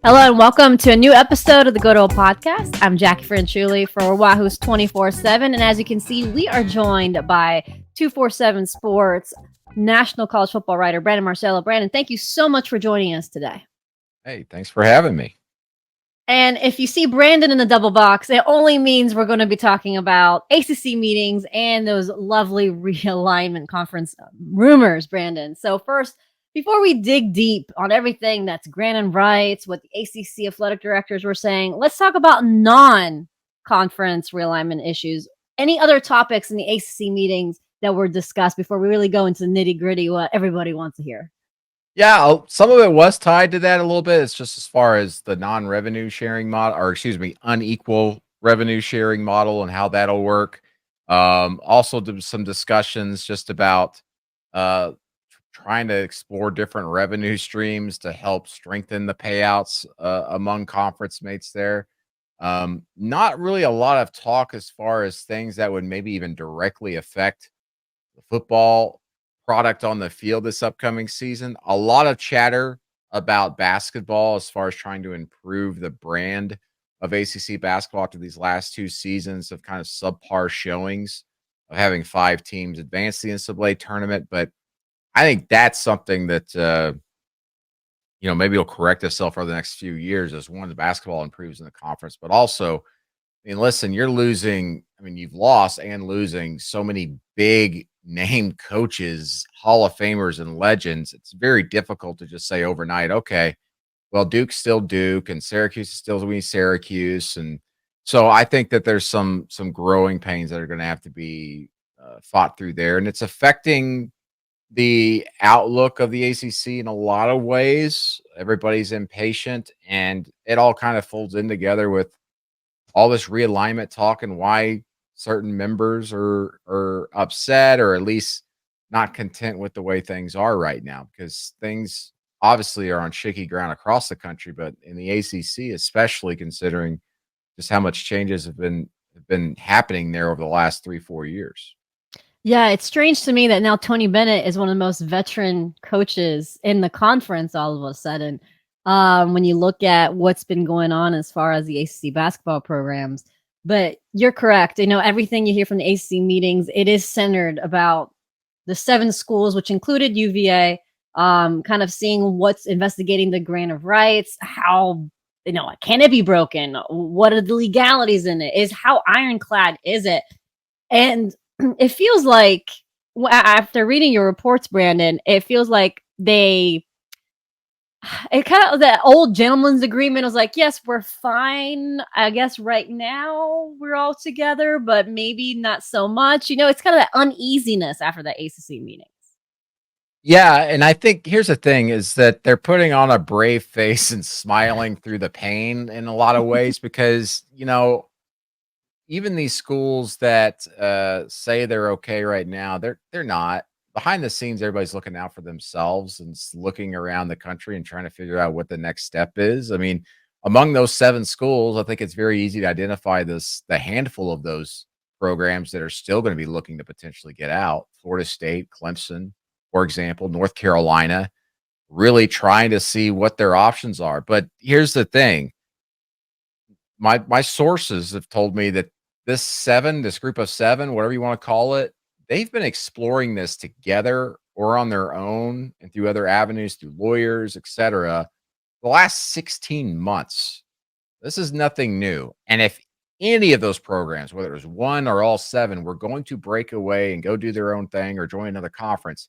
Hello and welcome to a new episode of the Good Old Podcast. I'm Jacquie Franciulli for Wahoo's 24/7, and as you can see, we are joined by 247 Sports national college football writer Brandon Marcello. Brandon, thank you so much for joining us today. Hey, thanks for having me. And if you see Brandon in the double box, it only means we're going to be talking about ACC meetings and those lovely realignment conference rumors, Brandon. So first, before we dig deep on everything that's granted rights, what the ACC athletic directors were saying, let's talk about non-conference realignment issues. Any other topics in the ACC meetings that were discussed before we really go into the nitty-gritty, what everybody wants to hear? Yeah, some of it was tied to that a little bit. It's just as far as the non-revenue sharing model, or excuse me, unequal revenue sharing model and how that'll work. Also, some discussions just about uh, trying to explore different revenue streams to help strengthen the payouts among conference mates there. Not really a lot of talk as far as things that would maybe even directly affect the football product on the field this upcoming season. A lot of chatter about basketball as far as trying to improve the brand of ACC basketball after these last two seasons of kind of subpar showings of having five teams advance the NCAA tournament. But I think that's something that maybe will correct itself over the next few years as one, the basketball improves in the conference, but also, I mean, listen, you're losing. I mean, you've lost and losing so many big name coaches, Hall of Famers, and legends. It's very difficult to just say overnight, okay, well, Duke's still Duke and Syracuse is still going to be Syracuse. And so I think that there's some growing pains that are going to have to be fought through there. And it's affecting the outlook of the ACC in a lot of ways. Everybody's impatient, and it all kind of folds in together with all this realignment talk and why certain members are upset or at least not content with the way things are right now, because things obviously are on shaky ground across the country, but in the ACC, especially considering just how much changes have been happening there over the last 3-4 years. Yeah, it's strange to me that now Tony Bennett is one of the most veteran coaches in the conference all of a sudden. When you look at what's been going on as far as the ACC basketball programs. But you're correct. Everything you hear from the ACC meetings, it is centered about the 7 schools, which included UVA, kind of seeing what's investigating the grant of rights, how, can it be broken? What are the legalities in it? How ironclad is it? And it feels like after reading your reports, Brandon, it feels like it kind of that old gentleman's agreement was like, yes, we're fine. I guess right now we're all together, but maybe not so much. It's kind of that uneasiness after the ACC meetings. Yeah, and I think here's the thing is that they're putting on a brave face and smiling through the pain in a lot of ways because, even these schools that say they're okay right now, they're not. Behind the scenes, everybody's looking out for themselves and looking around the country and trying to figure out what the next step is. I mean, among those 7 schools, I think it's very easy to identify the handful of those programs that are still going to be looking to potentially get out. Florida State, Clemson, for example, North Carolina, really trying to see what their options are. But here's the thing. My sources have told me that this group of 7, whatever you want to call it, they've been exploring this together or on their own and through other avenues, through lawyers, etc., the last 16 months. This is nothing new. And if any of those programs, whether it was one or all 7, were going to break away and go do their own thing or join another conference,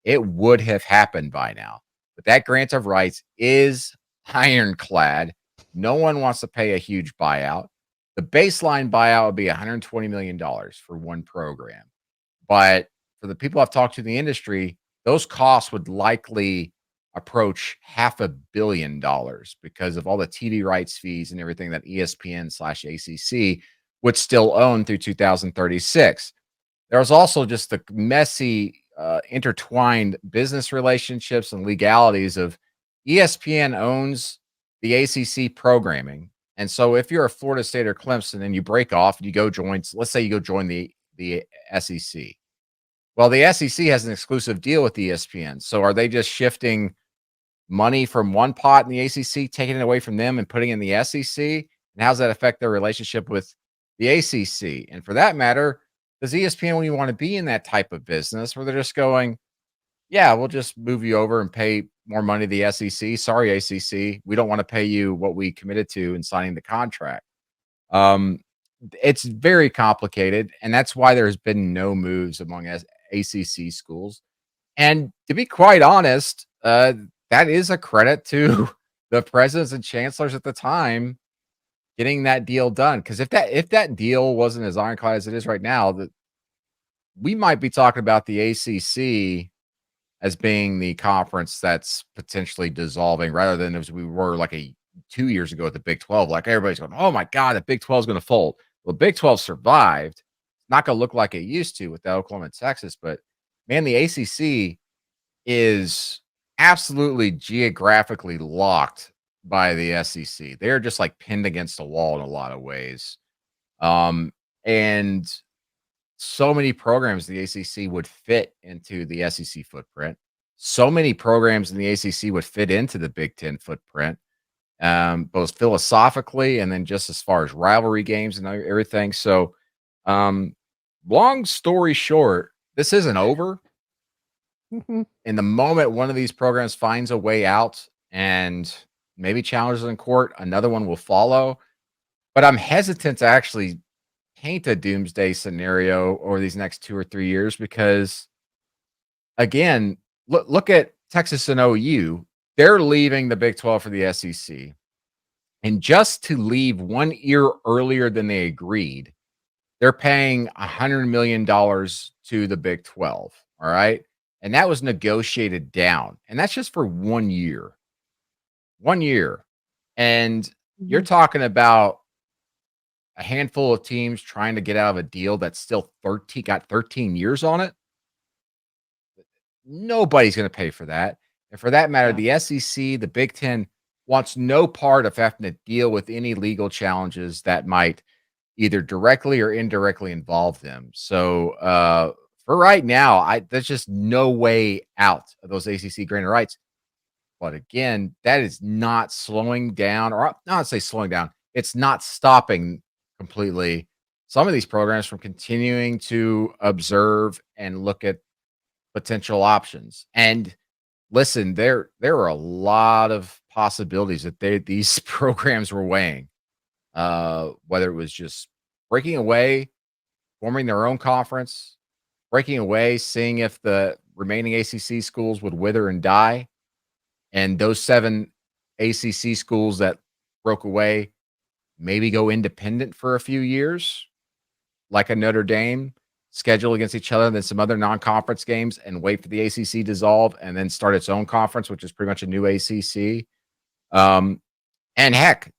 it would have happened by now. But that grant of rights is ironclad. No one wants to pay a huge buyout. The baseline buyout would be $120 million for one program. But for the people I've talked to in the industry, those costs would likely approach $500 million because of all the TV rights fees and everything that ESPN/ACC would still own through 2036. There's also just the messy, intertwined business relationships and legalities of ESPN owns the ACC programming. And so if you're a Florida State or Clemson and you break off and you go join, let's say you go join the SEC. Well, the SEC has an exclusive deal with ESPN. So are they just shifting money from one pot in the ACC, taking it away from them and putting it in the SEC? And how does that affect their relationship with the ACC? And for that matter, does ESPN when you want to be in that type of business where they're just going, yeah, we'll just move you over and pay more money to the SEC. Sorry, ACC, we don't want to pay you what we committed to in signing the contract. Um, it's very complicated, and that's why there's been no moves among ACC schools. And to be quite honest, that is a credit to the presidents and chancellors at the time getting that deal done. Because if that deal wasn't as ironclad as it is right now, that we might be talking about the ACC as being the conference that's potentially dissolving rather than as we were like 2 years ago at the Big 12. Like everybody's going, oh my God, the Big 12 is going to fold. Well, Big 12 survived. Not going to look like it used to without Oklahoma and Texas, but man, the ACC is absolutely geographically locked by the SEC. They're just like pinned against a wall in a lot of ways. And so many programs in the ACC would fit into the SEC footprint. So many programs in the ACC would fit into the Big Ten footprint, both philosophically and then just as far as rivalry games and everything. So, long story short, this isn't over. Mhm. In the moment one of these programs finds a way out and maybe challenges in court, another one will follow. But I'm hesitant to actually paint a doomsday scenario over these next 2 or 3 years because, again, look at Texas and OU. They're leaving the Big 12 for the SEC. And just to leave 1 year earlier than they agreed, they're paying $100 million to the Big 12. All right. And that was negotiated down. And that's just for 1 year. 1 year. And you're Mhm. talking about a handful of teams trying to get out of a deal that's still 13 years on it. Nobody's going to pay for that. And for that matter, Yeah. the SEC, the Big Ten wants no part of having to deal with any legal challenges that might either directly or indirectly involve them. So for right now, there's just no way out of those ACC granted rights. But again, that is not slowing down, or not say slowing down. It's not stopping completely some of these programs from continuing to observe and look at potential options. And listen, there are a lot of possibilities that these programs were weighing. Whether it was just breaking away, forming their own conference, breaking away, seeing if the remaining ACC schools would wither and die, and those 7 ACC schools that broke away maybe go independent for a few years, like a Notre Dame, schedule against each other, then some other non-conference games, and wait for the ACC dissolve, and then start its own conference, which is pretty much a new ACC. And heck,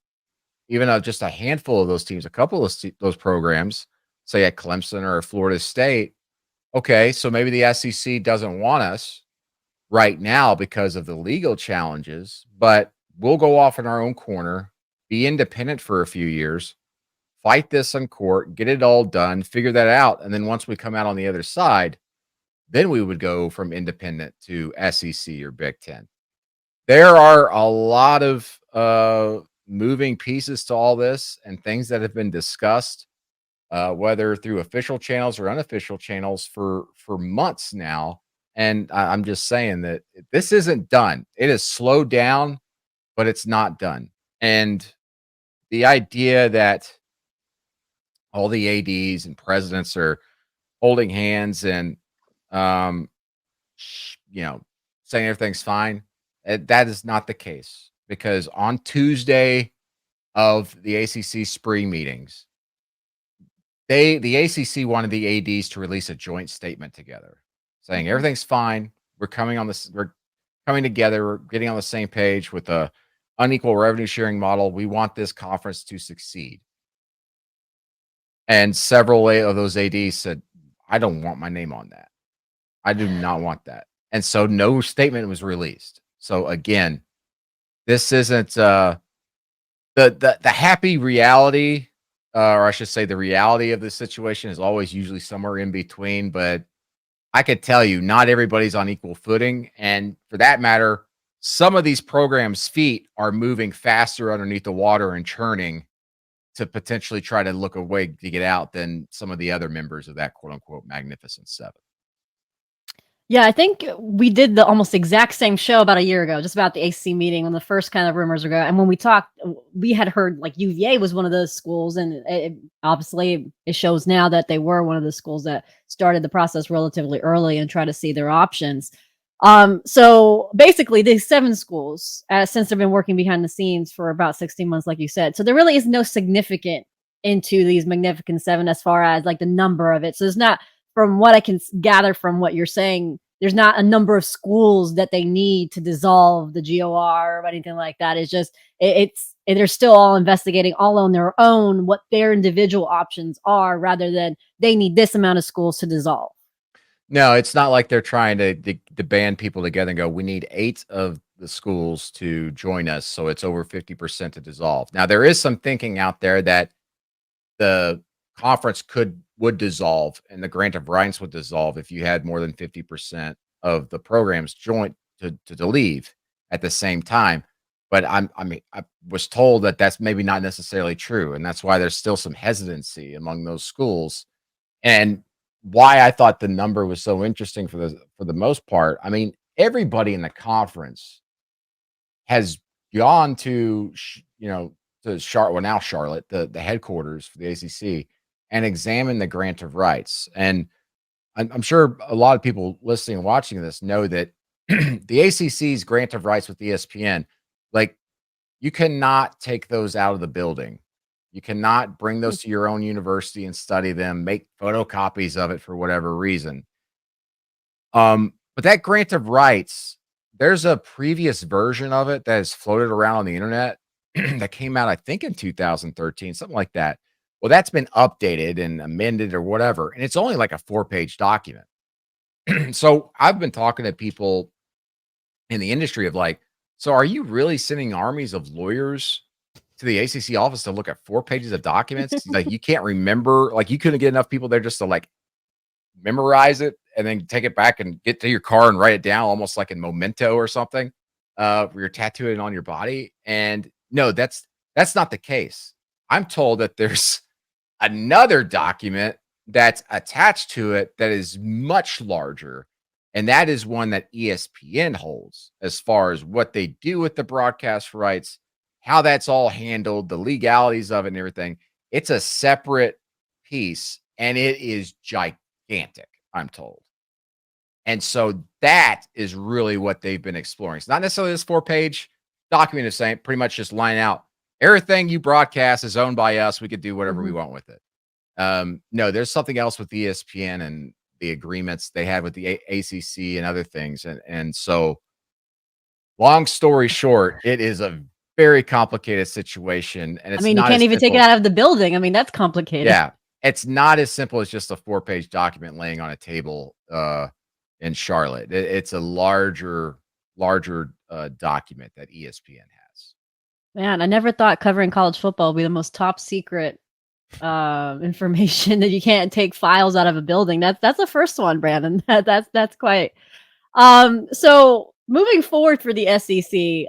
even just a handful of those teams, a couple of those programs, say at Clemson or Florida State, okay, so maybe the SEC doesn't want us right now because of the legal challenges, but we'll go off in our own corner, be independent for a few years, fight this in court, get it all done, figure that out. And then once we come out on the other side, then we would go from independent to SEC or Big Ten. There are a lot of moving pieces to all this and things that have been discussed, whether through official channels or unofficial channels for months now. And I'm just saying that this isn't done. It is slowed down, but it's not done. And the idea that all the ADs and presidents are holding hands and, um, you know, saying everything's fine, that is not the case because on Tuesday of the ACC spring meetings, the ACC wanted the ADs to release a joint statement together saying Mhm. everything's fine. We're coming together. We're getting on the same page with a unequal revenue sharing model. We want this conference to succeed. And several of those ADs said, I don't want my name on that. I do not want that. And so no statement was released. So again, this isn't the happy reality, or I should say the reality of the situation is always usually somewhere in between, but I could tell you not everybody's on equal footing. And for that matter, some of these programs' feet are moving faster underneath the water and churning to potentially try to look away to get out than some of the other members of that quote unquote Magnificent Seven. Yeah, I think we did the almost exact same show about a year ago, just about the AC meeting when the first kind of rumors were going. And when we talked, we had heard like UVA was one of those schools, and obviously it shows now that they were one of the schools that started the process relatively early and try to see their options. So basically, these 7 schools, since they've been working behind the scenes for about 16 months, like you said, so there really is no significant into these Magnificent Seven as far as like the number of it. So there's not, from what I can gather from what you're saying, there's not a number of schools that they need to dissolve the GOR or anything like that. It's just they're still all investigating all on their own what their individual options are, rather than they need this amount of schools to dissolve. No, it's not like they're trying to band people together and go, we need 8 of the schools to join us, so it's over 50% to dissolve. Now, there is some thinking out there that the conference would dissolve and the grant of rights would dissolve if you had more than 50% of the programs join to leave at the same time. But I was told that that's maybe not necessarily true, and that's why there's still some hesitancy among those schools. And why I thought the number was so interesting for the most part. I mean, everybody in the conference has gone to to Charlotte, well, now Charlotte, the headquarters for the ACC, and examined the grant of rights. And I'm sure a lot of people listening and watching this know that the ACC's grant of rights with ESPN, like, you cannot take those out of the building. You cannot bring those to your own university and study them, make photocopies of it for whatever reason. But that grant of rights, there's a previous version of it that is floated around on the internet that came out, I think, in 2013, something like that. Well, that's been updated and amended or whatever, and it's only like a 4-page document. So I've been talking to people in the industry of like, so are you really sending armies of lawyers to the ACC office to look at 4 pages of documents? Like, you can't remember, like, you couldn't get enough people there just to like memorize it and then take it back and get to your car and write it down almost like in memento or something, where you're tattooing it on your body. And no, that's not the case. I'm told that there's another document that's attached to it that is much larger, and that is one that ESPN holds as far as what they do with the broadcast rights, how that's all handled, the legalities of it and everything. It's a separate piece, and it is gigantic, I'm told. And so that is really what they've been exploring. It's not necessarily this 4-page document is saying pretty much just line out everything you broadcast is owned by us. We could do whatever we Mhm. want with it. No, there's something else with ESPN and the agreements they had with the ACC and other things. And so, long story short, it is a very complicated situation, and I it's mean, you not can't as even take simple it as, out of the building. I mean, that's complicated. yeah, it's not as simple as just a 4-page document laying on a table in Charlotte. It's a larger document that ESPN has. Man, I never thought covering college football would be the most top secret information that you can't take files out of a building. That's the first one, Brandon. That's quite. So moving forward for the SEC,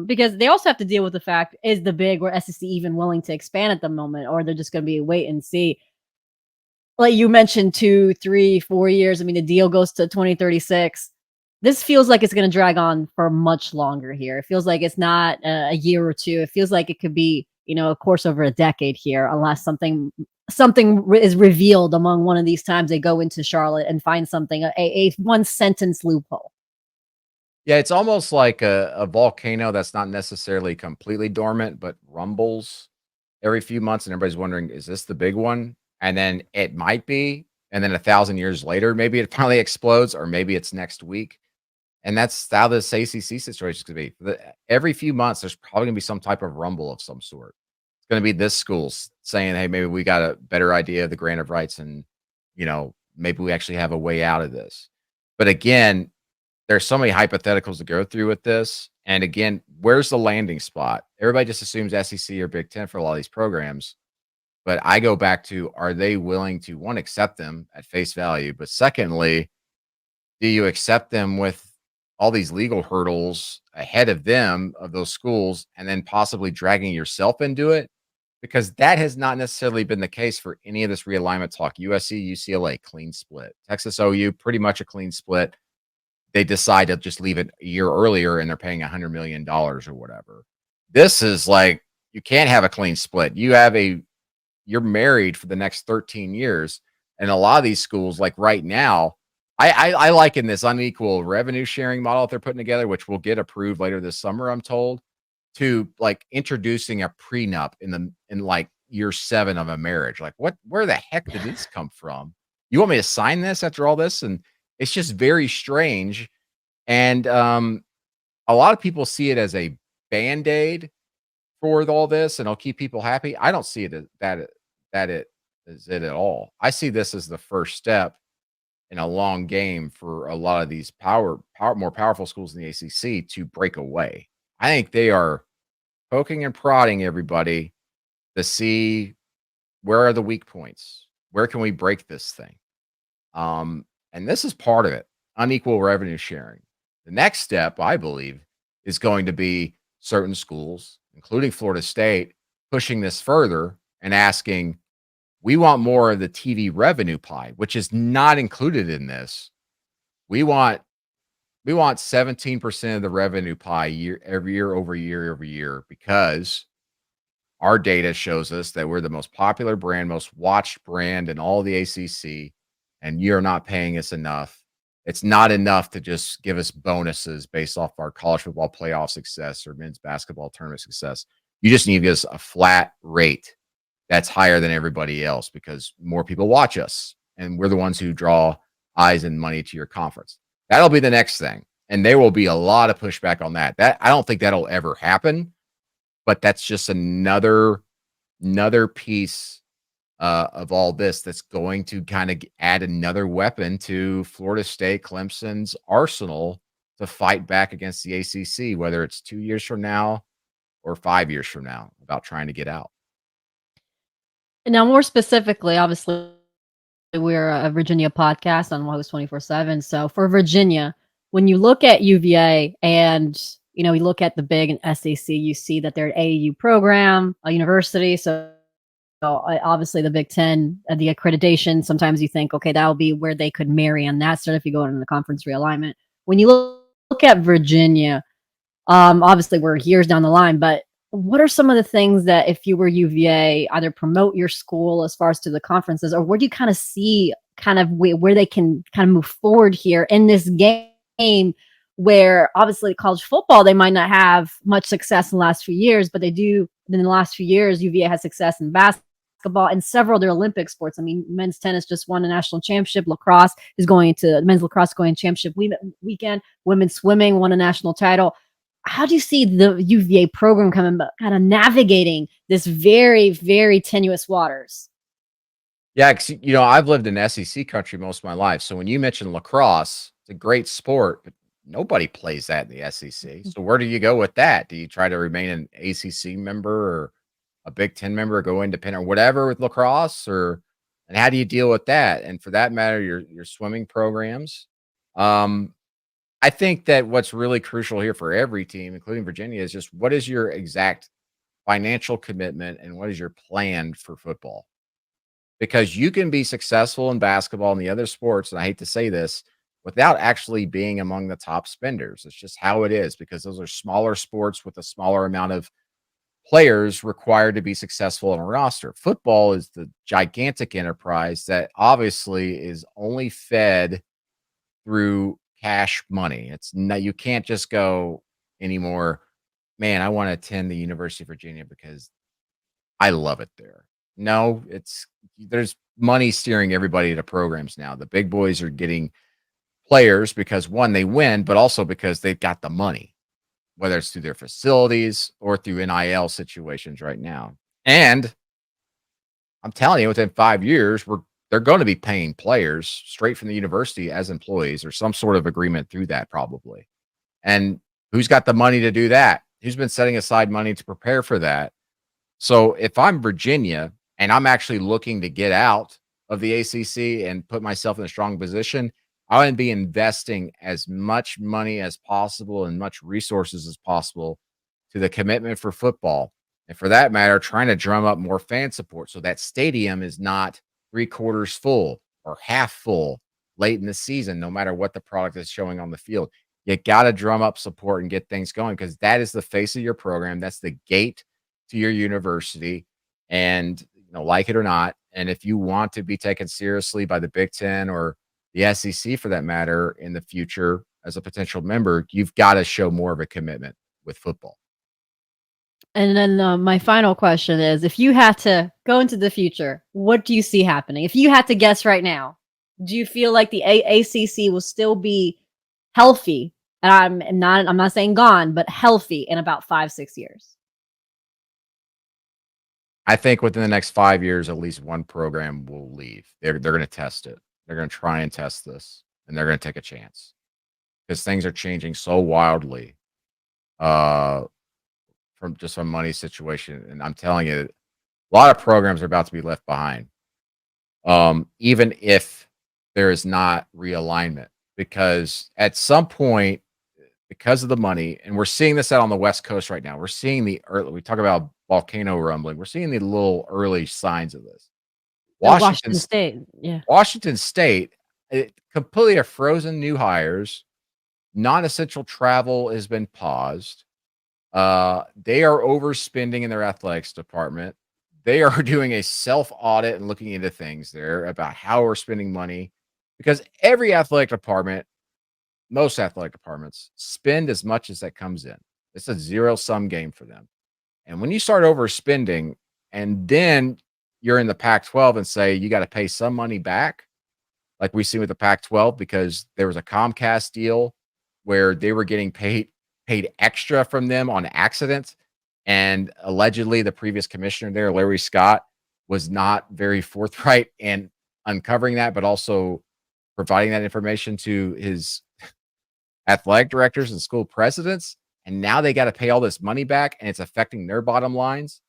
because they also have to deal with the fact, is the big or SEC even willing to expand at the moment, or they're just going to be wait and see. Like you mentioned, 2, 3, 4 years. I mean, the deal goes to 2036. This feels like it's going to drag on for much longer here. It feels like it's not a year or two. It feels like it could be, a course over a decade here, unless something is revealed among one of these times they go into Charlotte and find something, a one sentence loophole. Yeah, it's almost like a volcano that's not necessarily completely dormant, but rumbles every few months, and everybody's wondering, is this the big one? And then it might be, and then 1,000 years later, maybe it finally explodes, or maybe it's next week. And that's how this ACC situation is going to be. Every few months, there's probably going to be some type of rumble of some sort. It's going to be this school's saying, "Hey, maybe we got a better idea of the grant of rights, and maybe we actually have a way out of this." But again, there's so many hypotheticals to go through with this. And again, where's the landing spot? Everybody just assumes SEC or Big Ten for a lot of these programs. But I go back to, are they willing to, one, accept them at face value? But secondly, do you accept them with all these legal hurdles ahead of them, of those schools, and then possibly dragging yourself into it, because that has not necessarily been the case for any of this realignment talk. USC, UCLA, clean split. Texas OU, pretty much a clean split. They decide to just leave it a year earlier and they're paying $100 million or whatever. This is like, you can't have a clean split. You're married for the next 13 years. And a lot of these schools, like right now, I liken this unequal revenue sharing model that they're putting together, which will get approved later this summer, I'm told, to like introducing a prenup in like year 7 of a marriage. Like, where the heck did this come from? You want me to sign this after all this? And it's just very strange. And a lot of people see it as a band-aid for all this, and it'll keep people happy. I don't see it as that it is it at all. I see this as the first step in a long game for a lot of these more powerful schools in the ACC to break away. I think they are poking and prodding everybody to see where are the weak points? Where can we break this thing? And this is part of it, unequal revenue sharing. The next step, I believe, is going to be certain schools, including Florida State, pushing this further and asking, we want more of the TV revenue pie, which is not included in this. We want 17% of the revenue pie every year over year over year, because our data shows us that we're the most popular brand, most watched brand in all the ACC, and you're not paying us enough. It's not enough to just give us bonuses based off our college football playoff success or men's basketball tournament success. You just need to give us a flat rate that's higher than everybody else, because more people watch us and we're the ones who draw eyes and money to your conference. That'll be the next thing. And there will be a lot of pushback on that. I don't think that'll ever happen, but that's just another piece of all this that's going to kind of add another weapon to Florida State, Clemson's arsenal to fight back against the ACC, whether it's 2 years from now or 5 years from now, about trying to get out. Now, more specifically, obviously, we're a Virginia podcast on Host 24/7. So for Virginia, when you look at UVA and you look at the big and SEC, you see that they're an AAU program, a university. So obviously the Big Ten, the accreditation, sometimes you think, okay, that'll be where they could marry on that sort if you go into the conference realignment. When you look at Virginia, obviously we're years down the line, but what are some of the things that if you were UVA, either promote your school as far as to the conferences, or where do you kind of see kind of where they can kind of move forward here in this game where obviously college football, they might not have much success in the last few years, but they do in the last few years, UVA has success in basketball and several of their Olympic sports. I mean, men's tennis just won a national championship. Lacrosse is going to men's lacrosse going championship weekend. Women's swimming won a national title. How do you see the UVA program kind of navigating this very, very tenuous waters? Yeah, because I've lived in SEC country most of my life. So when you mention lacrosse, it's a great sport, but nobody plays that in the SEC. So where do you go with that? Do you try to remain an ACC member or a Big Ten member, or go independent or whatever with lacrosse, and how do you deal with that? And for that matter, your swimming programs. I think that what's really crucial here for every team, including Virginia, is just what is your exact financial commitment and what is your plan for football? Because you can be successful in basketball and the other sports, and I hate to say this, without actually being among the top spenders. It's just how it is, because those are smaller sports with a smaller amount of players required to be successful in a roster. Football is the gigantic enterprise that obviously is only fed through cash money. It's not, you can't just go anymore, man, I want to attend the University of Virginia because I love it there. No, there's money steering everybody to programs now. The big boys are getting players because one, they win, but also because they've got the money, whether it's through their facilities or through NIL situations right now. And I'm telling you, within 5 years, they're going to be paying players straight from the university as employees or some sort of agreement through that probably. And who's got the money to do that? Who's been setting aside money to prepare for that? So if I'm Virginia and I'm actually looking to get out of the ACC and put myself in a strong position, I would be investing as much money as possible and much resources as possible to the commitment for football. And for that matter, trying to drum up more fan support so that stadium is not three-quarters full or half full late in the season, no matter what the product is showing on the field. You got to drum up support and get things going because that is the face of your program. That's the gate to your university. And, like it or not, and if you want to be taken seriously by the Big Ten or the SEC for that matter in the future as a potential member, you've got to show more of a commitment with football. And then my final question is, if you had to go into the future, what do you see happening? If you had to guess right now, do you feel like the ACC will still be healthy? And I'm not saying gone, but healthy in about 5, 6 years. I think within the next 5 years, at least one program will leave. They're going to test it. They're going to try and test this, and they're going to take a chance because things are changing so wildly uh, from money situation. And I'm telling you, a lot of programs are about to be left behind, even if there is not realignment, because at some point, because of the money, and we're seeing this out on the West Coast right now. We're seeing the early, we talk about volcano rumbling. We're seeing the little early signs of this. Washington, Washington State, yeah. Washington State, completely a frozen new hires. Non-essential travel has been paused. They are overspending in their athletics department. They are doing a self audit and looking into things there about how we're spending money because every athletic department, most athletic departments spend as much as that comes in. It's a zero sum game for them. And when you start overspending and then you're in the Pac 12 and say you got to pay some money back, like we see with the Pac 12, because there was a Comcast deal where they were getting paid extra from them on accident. And allegedly, the previous commissioner there, Larry Scott, was not very forthright in uncovering that, but also providing that information to his athletic directors and school presidents, and now they got to pay all this money back and it's affecting their bottom lines.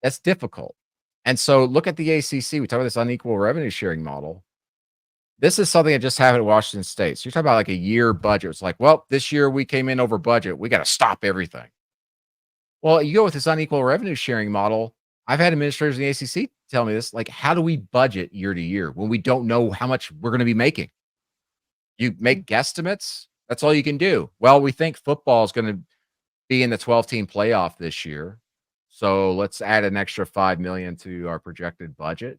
That's difficult. And so look at the ACC. We talk about this unequal revenue sharing model. This is something that just happened at Washington State. So you're talking about like a year budget. It's like, well, this year we came in over budget. We got to stop everything. Well, you go with this unequal revenue sharing model. I've had administrators in the ACC tell me this, like, how do we budget year to year when we don't know how much we're going to be making? You make guesstimates. That's all you can do. Well, we think football is going to be in the 12-team playoff this year. So let's add an extra 5 million to our projected budget.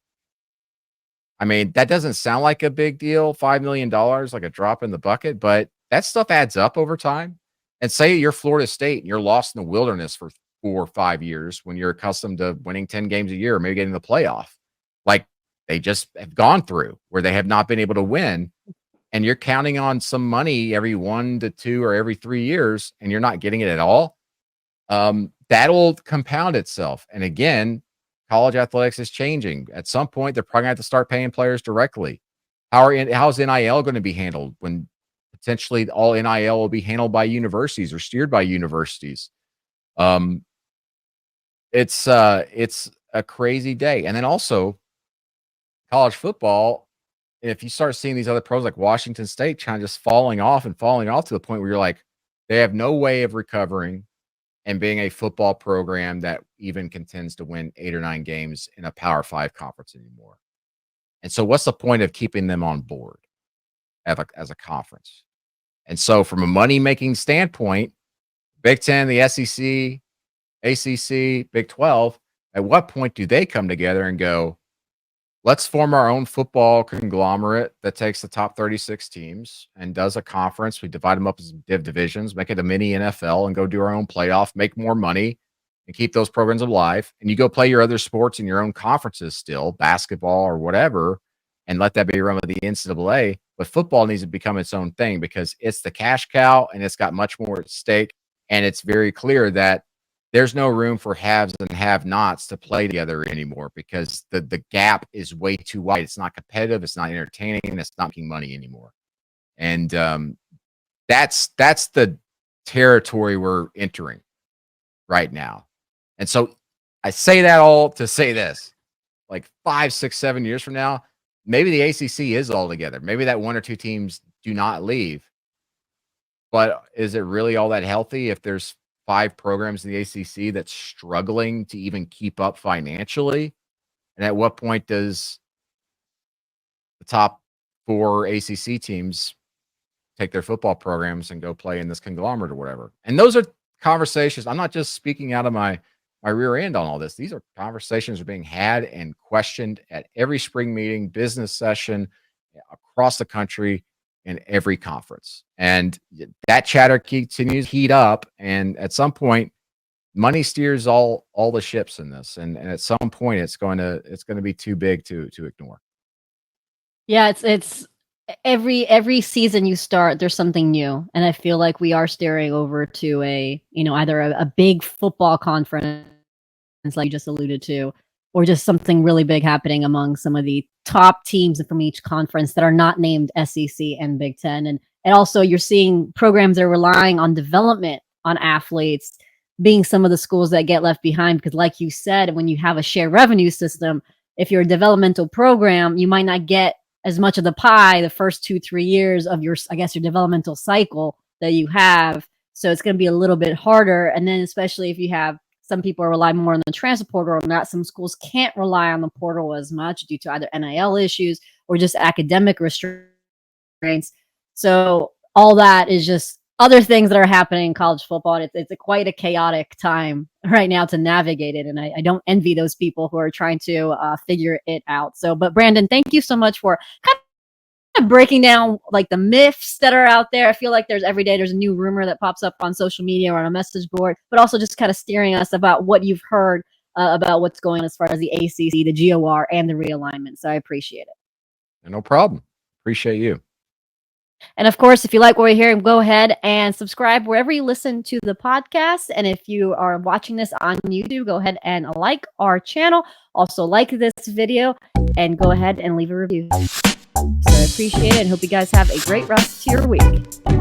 I mean, that doesn't sound like a big deal, $5 million, like a drop in the bucket, but that stuff adds up over time. And say you're Florida State and you're lost in the wilderness for 4 or 5 years when you're accustomed to winning 10 games a year, or maybe getting the playoff. Like they just have gone through where they have not been able to win. And you're counting on some money every 1 to 2 or every 3 years, and you're not getting it at all, that'll compound itself. And again, college athletics is changing. At some point, they're probably gonna have to start paying players directly. How's NIL going to be handled when potentially all NIL will be handled by universities or steered by universities? Um, it's a crazy day. And then also college football. And if you start seeing these other pros like Washington State kind of just falling off and falling off to the point where you're like, they have no way of recovering and being a football program that even contends to win 8 or 9 games in a Power 5 conference anymore. And so what's the point of keeping them on board as a conference? And so from a money-making standpoint, Big Ten, the SEC, ACC, Big 12, at what point do they come together and go, let's form our own football conglomerate that takes the top 36 teams and does a conference. We divide them up as divisions, make it a mini NFL, and go do our own playoff, make more money, and keep those programs alive. And you go play your other sports in your own conferences still, basketball or whatever, and let that be run with the NCAA. But football needs to become its own thing because it's the cash cow and it's got much more at stake. And it's very clear that there's no room for haves and have-nots to play together anymore because the gap is way too wide. It's not competitive. It's not entertaining. It's not making money anymore. And that's the territory we're entering right now. And so I say that all to say this: like 5, 6, 7 years from now, maybe the ACC is all together. Maybe that 1 or 2 teams do not leave. But is it really all that healthy if there's 5 programs in the ACC that's struggling to even keep up financially? And at what point does the top 4 ACC teams take their football programs and go play in this conglomerate or whatever? And those are conversations. I'm not just speaking out of my rear end on all this. These are conversations are being had and questioned at every spring meeting, business session across the country in every conference. And that chatter continues to heat up. And at some point, money steers all the ships in this. And at some point it's going to be too big to ignore. Yeah, it's every season you start, there's something new, and I feel like we are steering over to either a big football conference, like you just alluded to, or just something really big happening among some of the top teams from each conference that are not named SEC and Big Ten, and also you're seeing programs that are relying on development on athletes being some of the schools that get left behind because, like you said, when you have a share revenue system, if you're a developmental program, you might not get as much of the pie the first 2-3 years of your developmental cycle that you have. So it's going to be a little bit harder. And then especially if you have some people rely more on the transfer portal or not, some schools can't rely on the portal as much due to either NIL issues or just academic restraints. So all that is just other things that are happening in college football. And it's quite a chaotic time right now to navigate it. And I don't envy those people who are trying to figure it out. So, but Brandon, thank you so much for kind of breaking down like the myths that are out there. I feel like every day there's a new rumor that pops up on social media or on a message board, but also just kind of steering us about what you've heard about what's going on as far as the ACC, the GOR, and the realignment. So I appreciate it. No problem. Appreciate you. And of course, if you like what we're hearing, go ahead and subscribe wherever you listen to the podcast. And if you are watching this on YouTube, go ahead and like our channel. Also like this video and go ahead and leave a review. So I appreciate it and hope you guys have a great rest of your week.